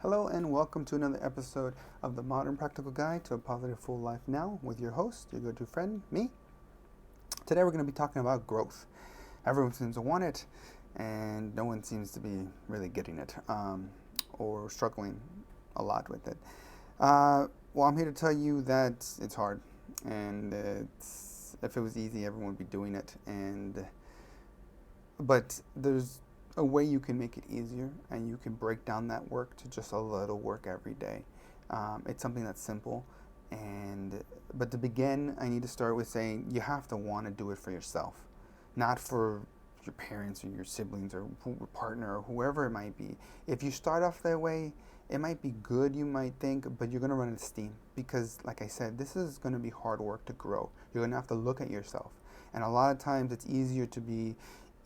Hello and welcome to another episode of the Modern Practical Guide to a Positive Full Life Now with your host, your go-to friend, me. Today we're going to be talking about growth. Everyone seems to want it, and no one seems to be really getting it or struggling a lot with it. Well, I'm here to tell you that it's hard, and if it was easy, everyone would be doing it. But there's a way you can make it easier, and you can break down that work to just a little work every day. It's something that's simple, and but to begin, I need to start with saying you have to want to do it for yourself, not for your parents or your siblings or partner or whoever it might be. If you start off that way, it might be good, you might think, but you're going to run out of steam because, like I said, this is going to be hard work to grow. You're going to have to look at yourself. And a lot of times it's easier to be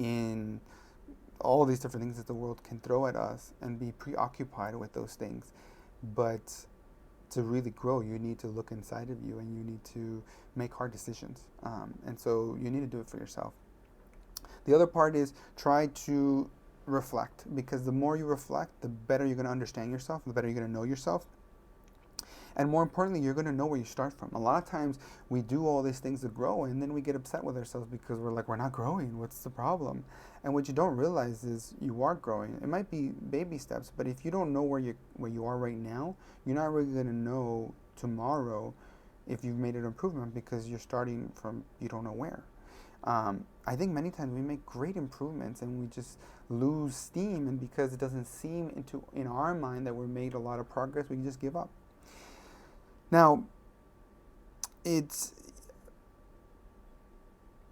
in all these different things that the world can throw at us and be preoccupied with those things. But to really grow, you need to look inside of you and you need to make hard decisions. And so you need to do it for yourself. The other part is try to reflect, because the more you reflect, the better you're going to understand yourself, the better you're going to know yourself. And more importantly, you're going to know where you start from. A lot of times we do all these things to grow and then we get upset with ourselves because we're like, we're not growing. What's the problem? And what you don't realize is you are growing. It might be baby steps, but if you don't know where you are right now, you're not really going to know tomorrow if you've made an improvement because you're starting from you don't know where. I think many times we make great improvements and we just lose steam, and because it doesn't seem in our mind that we're made a lot of progress, we just give up. Now, it's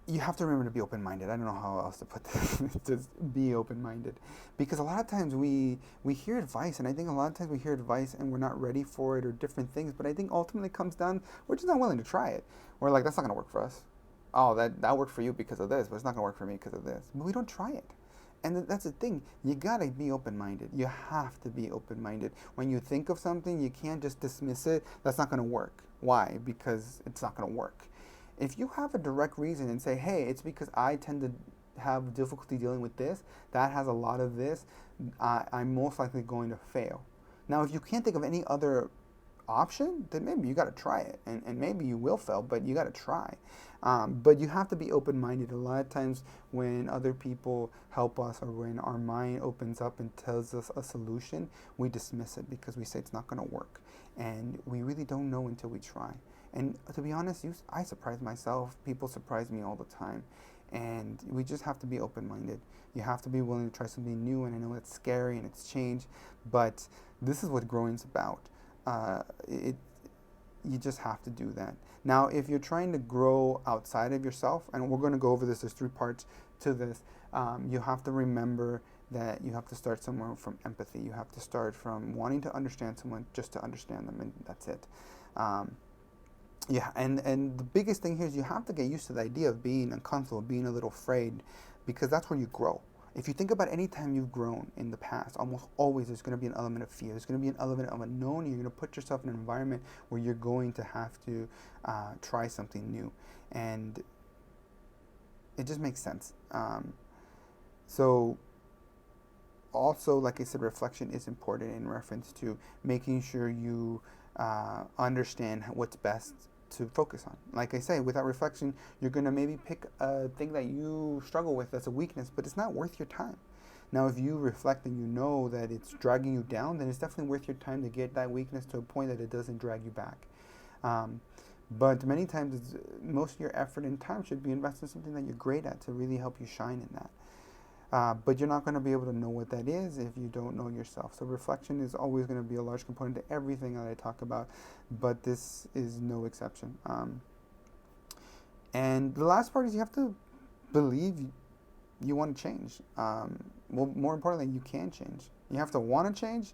you have to remember to be open-minded. I don't know how else to put this. Just be open-minded, because a lot of times we hear advice, and I think a lot of times we hear advice and we're not ready for it or different things. But I think ultimately it comes down we're just not willing to try it. We're like, that's not going to work for us. Oh, that worked for you because of this, but it's not going to work for me because of this. But we don't try it. And that's the thing. You gotta be open-minded. You have to be open-minded. When you think of something, you can't just dismiss it. That's not gonna work. Why? Because it's not gonna work. If you have a direct reason and say, hey, it's because I tend to have difficulty dealing with this, that has a lot of this, I'm most likely going to fail. Now, if you can't think of any other option, then maybe you got to try it, and maybe you will fail, but you got to try. But you have to be open-minded. A lot of times when other people help us or when our mind opens up and tells us a solution, we dismiss it because we say it's not going to work, and we really don't know until we try. And to be honest, I surprise myself. People surprise me all the time, and we just have to be open-minded. You have to be willing to try something new, and I know it's scary and it's change, but this is what growing's about. It You just have to do that. Now, if you're trying to grow outside of yourself, and we're going to go over this, there's three parts to this. You have to remember that you have to start somewhere from empathy. You have to start from wanting to understand someone just to understand them, and that's it. Yeah, and the biggest thing here is you have to get used to the idea of being uncomfortable, being a little afraid, because that's where you grow. If you think about any time you've grown in the past, almost always there's going to be an element of fear. There's going to be an element of unknown. You're going to put yourself in an environment where you're going to have to try something new, and it just makes sense. So also, like I said, reflection is important in reference to making sure you understand what's best to focus on. Like I say, without reflection, you're going to maybe pick a thing that you struggle with as a weakness, but it's not worth your time. Now, if you reflect and you know that it's dragging you down, then it's definitely worth your time to get that weakness to a point that it doesn't drag you back. Um, but many times, most of your effort and time should be invested in something that you're great at to really help you shine in that. But you're not going to be able to know what that is if you don't know yourself. So reflection is always going to be a large component to everything that I talk about, but this is no exception. And the last part is you have to believe you want to change. Well, more importantly, you can change. You have to want to change.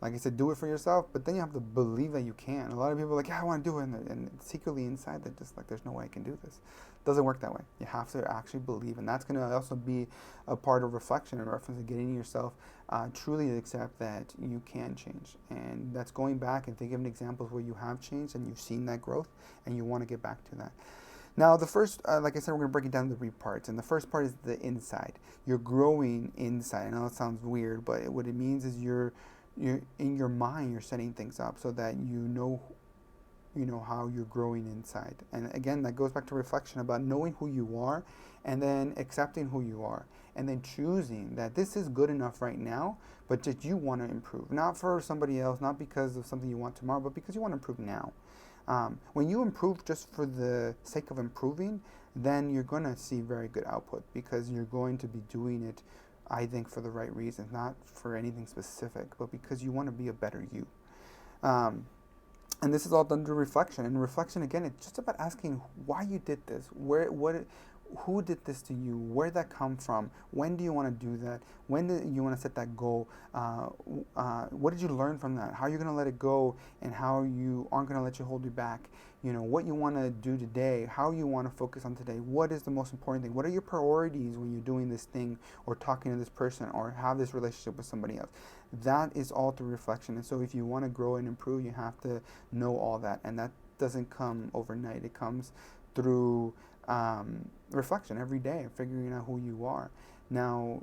Like I said, do it for yourself, but then you have to believe that you can. A lot of people are like, yeah, I want to do it, and secretly inside they're just like, there's no way I can do this. It doesn't work that way. You have to actually believe, and that's going to also be a part of reflection in reference to getting yourself truly accept that you can change. And that's going back and thinking of examples where you have changed and you've seen that growth, and you want to get back to that. Now, the first, like I said, we're going to break it down into three parts. And the first part is the inside. You're growing inside. I know it sounds weird, but what it means is you're in your mind, you're setting things up so that you know how you're growing inside. And again, that goes back to reflection about knowing who you are and then accepting who you are and then choosing that this is good enough right now, but that you want to improve, not for somebody else, not because of something you want tomorrow, but because you want to improve now. When you improve just for the sake of improving, then you're going to see very good output because you're going to be doing it, I think, for the right reasons, not for anything specific, but because you want to be a better you. Um, and this is all done through reflection. And reflection, again, it's just about asking why you did this, who did this to you, where did that come from, when do you want to do that, when do you want to set that goal, what did you learn from that, how are you going to let it go, and how you aren't going to let you hold you back, what you want to do today, how you want to focus on today, what is the most important thing, what are your priorities when you're doing this thing or talking to this person or have this relationship with somebody else. That is all through reflection. And so if you want to grow and improve, you have to know all that, and that doesn't come overnight. It comes through reflection every day, figuring out who you are. Now,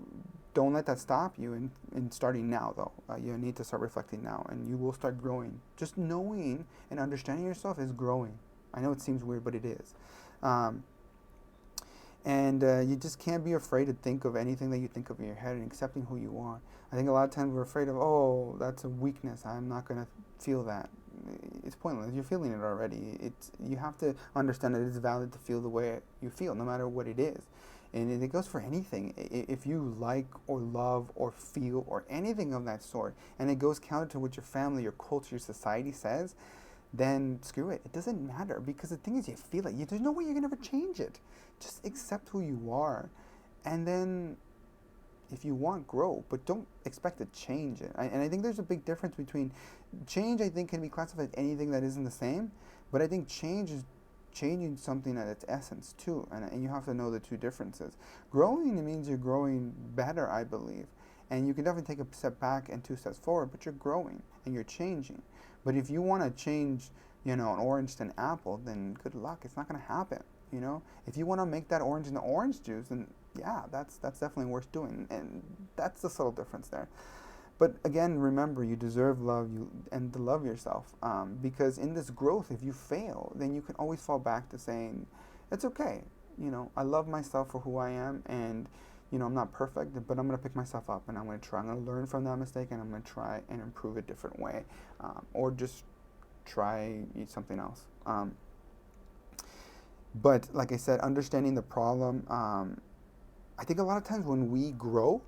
don't let that stop you in starting now, though. You need to start reflecting now, and you will start growing. Just knowing and understanding yourself is growing. I know it seems weird, but it is. Um, and you just can't be afraid to think of anything that you think of in your head and accepting who you are. I think a lot of times we're afraid of, oh, that's a weakness, I'm not going to feel that. It's pointless. You're feeling it already. You have to understand that it's valid to feel the way you feel, no matter what it is. And it goes for anything. If you like or love or feel or anything of that sort, and it goes counter to what your family, your culture, your society says, then screw it. It doesn't matter, because the thing is, you feel it. There's no way you can ever change it. Just accept who you are, and then if you want, grow, but don't expect to change it. And I think there's a big difference between change. I think can be classified as anything that isn't the same, but I think change is changing something at its essence too, and you have to know the two differences. Growing, it means you're growing better, I believe, and you can definitely take a step back and 2 steps forward, but you're growing and you're changing. But if you want to change, an orange to an apple, then good luck. It's not going to happen. If you want to make that orange into orange juice, then yeah, that's definitely worth doing, and that's the subtle difference there. But again, remember, you deserve love, and to love yourself, because in this growth, if you fail, then you can always fall back to saying, it's okay. I love myself for who I am, and I'm not perfect, but I'm going to pick myself up, and I'm going to try. I'm going to learn from that mistake, and I'm going to try and improve a different way, or just try something else. But like I said, understanding the problem, I think a lot of times when we grow,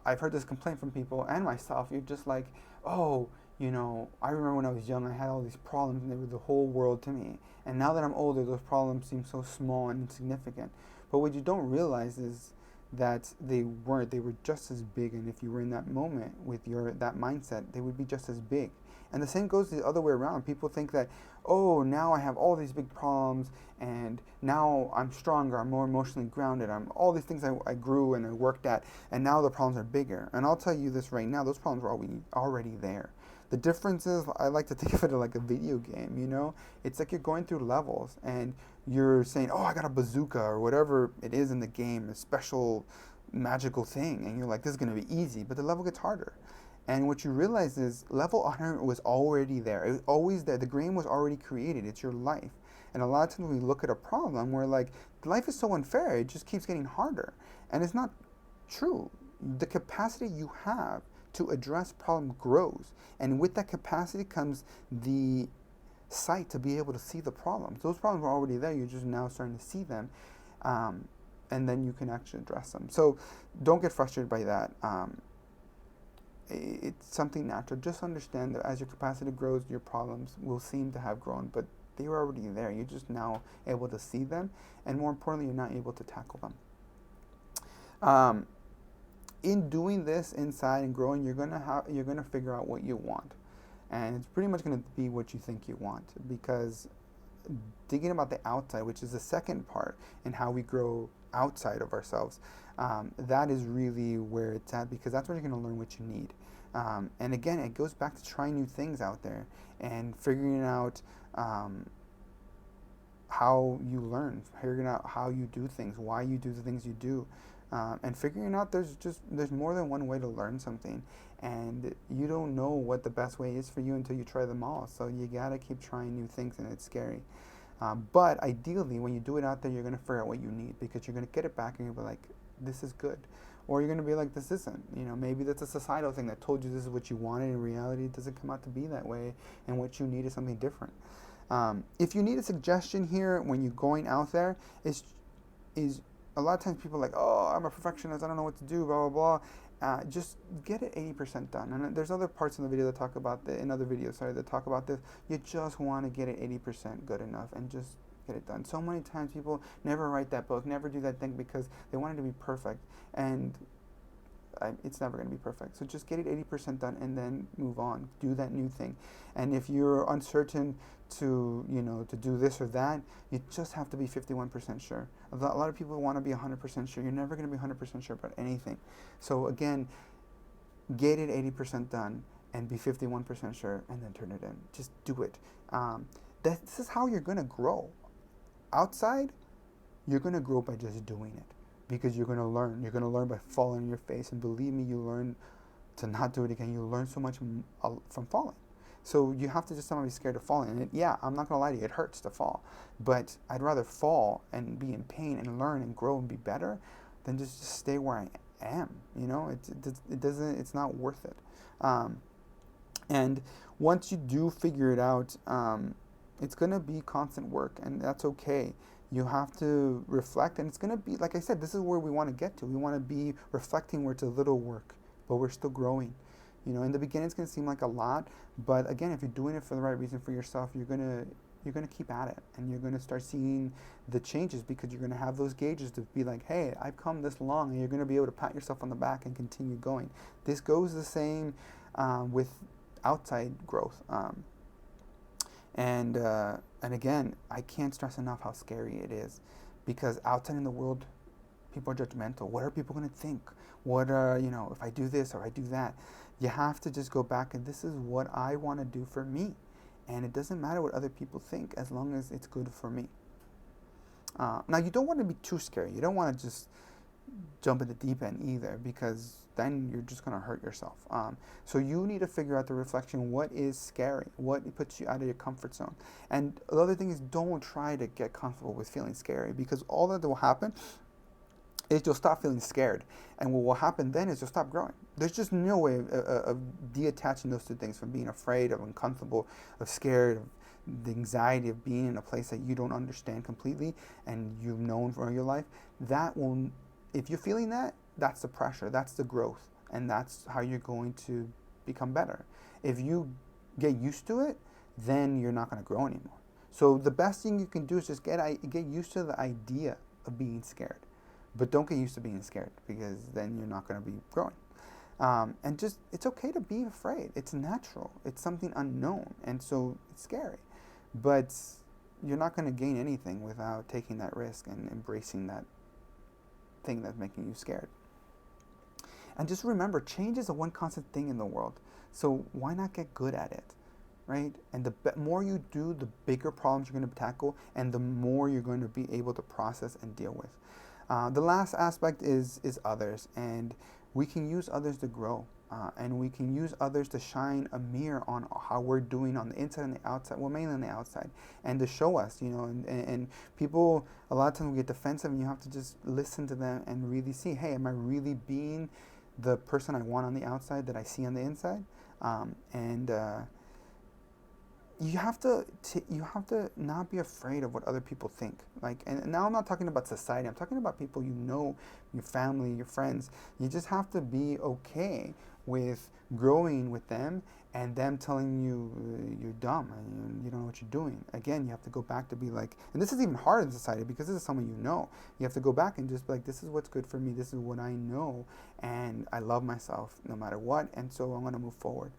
I've heard this complaint from people and myself. You're just like, oh, I remember when I was young, I had all these problems and they were the whole world to me. And now that I'm older, those problems seem so small and insignificant. But what you don't realize is that they weren't. They were just as big. And if you were in that moment with that mindset, they would be just as big. And the same goes the other way around. People think that, oh, now I have all these big problems, and now I'm stronger, I'm more emotionally grounded, I'm all these things I grew and I worked at, and now the problems are bigger. And I'll tell you this right now, those problems were already there. The difference is, I like to think of it like a video game, It's like you're going through levels, and you're saying, oh, I got a bazooka, or whatever it is in the game, a special magical thing, and you're like, this is going to be easy, but the level gets harder. And what you realize is level 100 was already there. It was always there. The game was already created. It's your life. And a lot of times when we look at a problem, we're like, life is so unfair. It just keeps getting harder. And it's not true. The capacity you have to address problem grows. And with that capacity comes the sight to be able to see the problems. Those problems were already there. You're just now starting to see them. And then you can actually address them. So don't get frustrated by that. It's something natural. Just understand that as your capacity grows, your problems will seem to have grown, but they were already there. You're just now able to see them, and more importantly, you're not able to tackle them. In doing this inside and growing, you're gonna figure out what you want, and it's pretty much gonna be what you think you want, because thinking about the outside, which is the second part in how we grow outside of ourselves, that is really where it's at, because that's where you're going to learn what you need. And again, it goes back to trying new things out there and figuring out how you learn, figuring out how you do things, why you do the things you do. And figuring out there's more than one way to learn something, and you don't know what the best way is for you until you try them all. So you gotta keep trying new things, and it's scary. But ideally, when you do it out there, you're gonna figure out what you need, because you're gonna get it back and you'll be like, this is good. Or you're gonna be like, this isn't. Maybe that's a societal thing that told you this is what you wanted. In reality, it doesn't come out to be that way, and what you need is something different. If you need a suggestion here when you're going out there, is a lot of times people are like, oh, I'm a perfectionist, I don't know what to do, blah blah blah. Just get it 80% done. And there's other parts in the video that talk about in other videos, that talk about this. You just want to get it 80% good enough, and just get it done. So many times people never write that book, never do that thing, because they want it to be perfect, and it's never going to be perfect. So just get it 80% done, and then move on. Do that new thing. And if you're uncertain to do this or that, you just have to be 51% sure. A lot of people want to be 100% sure. You're never going to be 100% sure about anything. So again, get it 80% done and be 51% sure, and then turn it in. Just do it. This is how you're going to grow. Outside, you're going to grow by just doing it, because you're going to learn. You're going to learn by falling on your face, and believe me, you learn to not do it again. You learn so much from falling. So you have to just not be scared of falling. And yeah, I'm not going to lie to you, it hurts to fall. But I'd rather fall and be in pain and learn and grow and be better than just stay where I am. It's not worth it. And once you do figure it out, it's going to be constant work, and that's okay. You have to reflect, and it's going to be, like I said, this is where we want to get to. We want to be reflecting where it's a little work, but we're still growing. In the beginning, it's going to seem like a lot, but again, if you're doing it for the right reason for yourself, you're going to keep at it, and you're going to start seeing the changes, because you're going to have those gauges to be like, hey, I've come this long, and you're going to be able to pat yourself on the back and continue going. This goes the same with outside growth. And again, I can't stress enough how scary it is, because outside in the world, people are judgmental. What are people going to think? What are, if I do this or I do that? You have to just go back, and this is what I want to do for me. And it doesn't matter what other people think, as long as it's good for me. Now, you don't want to be too scary. You don't want to just jump in the deep end either, because then you're just going to hurt yourself. So you need to figure out the reflection. What is scary? What puts you out of your comfort zone? And the other thing is, don't try to get comfortable with feeling scary, because all that will happen is you'll stop feeling scared. And what will happen then is you'll stop growing. There's just no way of detaching those two things, from being afraid, of uncomfortable, of scared, of the anxiety of being in a place that you don't understand completely and you've known for your life. That will, if you're feeling that, that's the pressure, that's the growth, and that's how you're going to become better. If you get used to it, then you're not going to grow anymore. So the best thing you can do is just get used to the idea of being scared. But don't get used to being scared, because then you're not going to be growing. And just, it's okay to be afraid. It's natural. It's something unknown. And so it's scary. But you're not going to gain anything without taking that risk and embracing that thing that's making you scared. And just remember, change is the one constant thing in the world. So why not get good at it, right? And the more you do, the bigger problems you're going to tackle, and the more you're going to be able to process and deal with. The last aspect is others, and we can use others to grow, and we can use others to shine a mirror on how we're doing on the inside and the outside, well, mainly on the outside, and to show us, and people, a lot of times we get defensive, and you have to just listen to them and really see, hey, am I really being the person I want on the outside that I see on the inside? You have to not be afraid of what other people think. And now I'm not talking about society. I'm talking about people your family, your friends. You just have to be okay with growing with them, and them telling you you're dumb and you don't know what you're doing. Again, you have to go back to be like, and this is even harder in society, because this is someone you know. You have to go back and just be like, this is what's good for me. This is what I know, and I love myself no matter what, and so I'm going to move forward.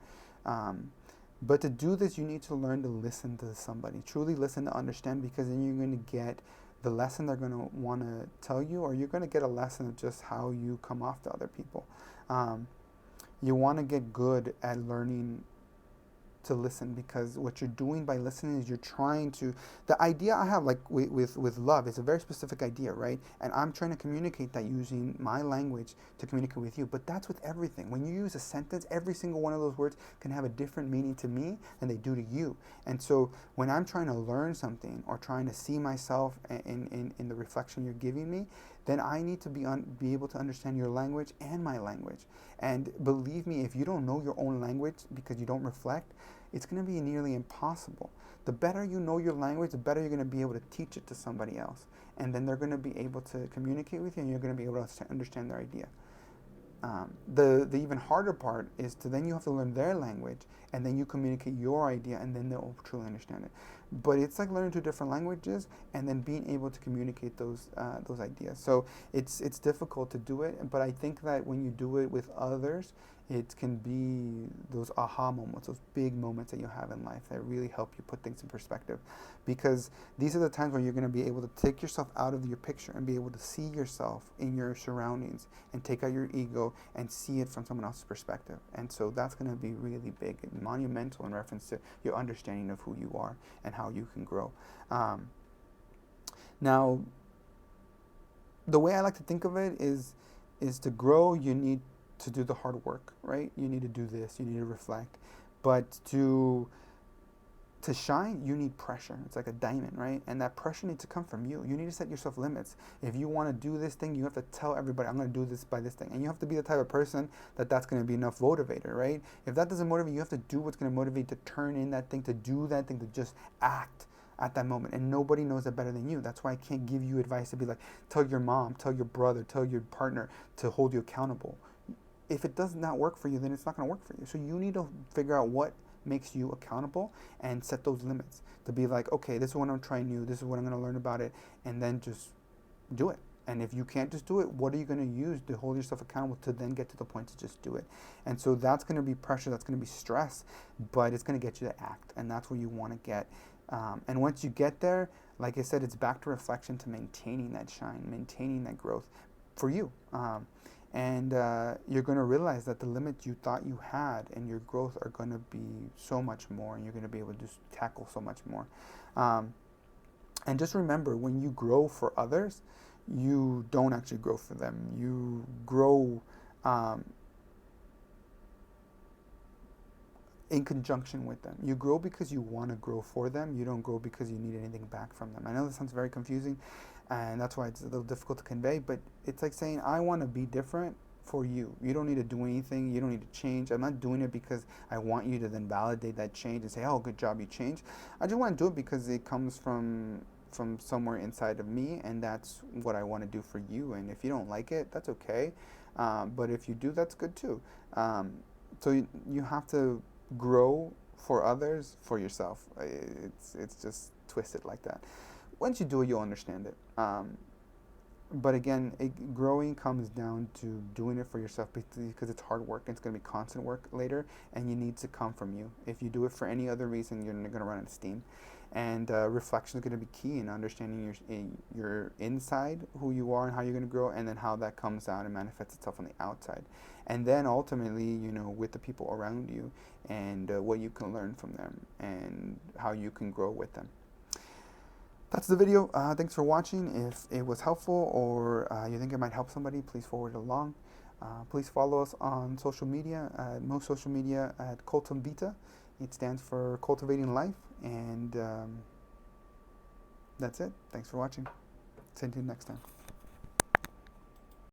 But to do this, you need to learn to listen to somebody. Truly listen to understand, because then you're going to get the lesson they're going to want to tell you, or you're going to get a lesson of just how you come off to other people. You want to get good at learning to listen, because what you're doing by listening is you're trying to, the idea I have, like with love, is a very specific idea, right? And I'm trying to communicate that using my language to communicate with you. But that's with everything. When you use a sentence, every single one of those words can have a different meaning to me than they do to you. And so when I'm trying to learn something or trying to see myself in the reflection you're giving me, then I need to be able to understand your language and my language. And believe me, if you don't know your own language because you don't reflect, it's going to be nearly impossible. The better you know your language, the better you're going to be able to teach it to somebody else. And then they're going to be able to communicate with you, and you're going to be able to understand their idea. The even harder part is to then you have to learn their language, and then you communicate your idea, and then they'll truly understand it. But it's like learning two different languages and then being able to communicate those ideas. So it's difficult to do it, but I think that when you do it with others, it can be those aha moments, those big moments that you have in life that really help you put things in perspective. Because these are the times where you're going to be able to take yourself out of your picture and be able to see yourself in your surroundings and take out your ego and see it from someone else's perspective. And so that's going to be really big and monumental in reference to your understanding of who you are and how you can grow. Now, the way I like to think of it is to grow, you need to do the hard work, right? You need to do this, you need to reflect. But to shine, you need pressure. It's like a diamond, right? And that pressure needs to come from you. You need to set yourself limits. If you want to do this thing, you have to tell everybody, I'm going to do this by this thing. And you have to be the type of person that's going to be enough motivator, right? If that doesn't motivate you, have to do what's going to motivate to turn in that thing, to do that thing, to just act at that moment. And nobody knows that better than you. That's why I can't give you advice to be like, tell your mom, tell your brother, tell your partner to hold you accountable. If it does not work for you, then it's not going to work for you. So you need to figure out what makes you accountable and set those limits to be like, okay, this is what I'm trying new, this is what I'm going to learn about it, and then just do it. And if you can't just do it, what are you going to use to hold yourself accountable to then get to the point to just do it? And so that's going to be pressure, that's going to be stress, but it's going to get you to act, and that's where you want to get. And once you get there, like I said, it's back to reflection, to maintaining that shine, maintaining that growth for you. And you're going to realize that the limits you thought you had and your growth are going to be so much more, and you're going to be able to just tackle so much more. And just remember, when you grow for others, you don't actually grow for them. You grow in conjunction with them. You grow because you want to grow for them. You don't grow because you need anything back from them. I know this sounds very confusing, and that's why it's a little difficult to convey, but it's like saying, I want to be different for you. You don't need to do anything. You don't need to change. I'm not doing it because I want you to then validate that change and say, oh, good job, you changed. I just want to do it because it comes from somewhere inside of me, and that's what I want to do for you. And if you don't like it, that's okay. But if you do, that's good too. So you have to grow for others, for yourself. It's just twisted like that. Once you do it, you'll understand it. But again, growing comes down to doing it for yourself, because it's hard work. It's going to be constant work later, and you need to come from you. If you do it for any other reason, you're going to run out of steam. And reflection is going to be key in understanding your inside, who you are and how you're going to grow, and then how that comes out and manifests itself on the outside. And then ultimately, with the people around you, and what you can learn from them, and how you can grow with them. That's the video. Thanks for watching. If it was helpful, or you think it might help somebody, please forward it along. Please follow us on social media, most social media at Cultum Vita. It stands for Cultivating Life. And that's it. Thanks for watching. See you next time.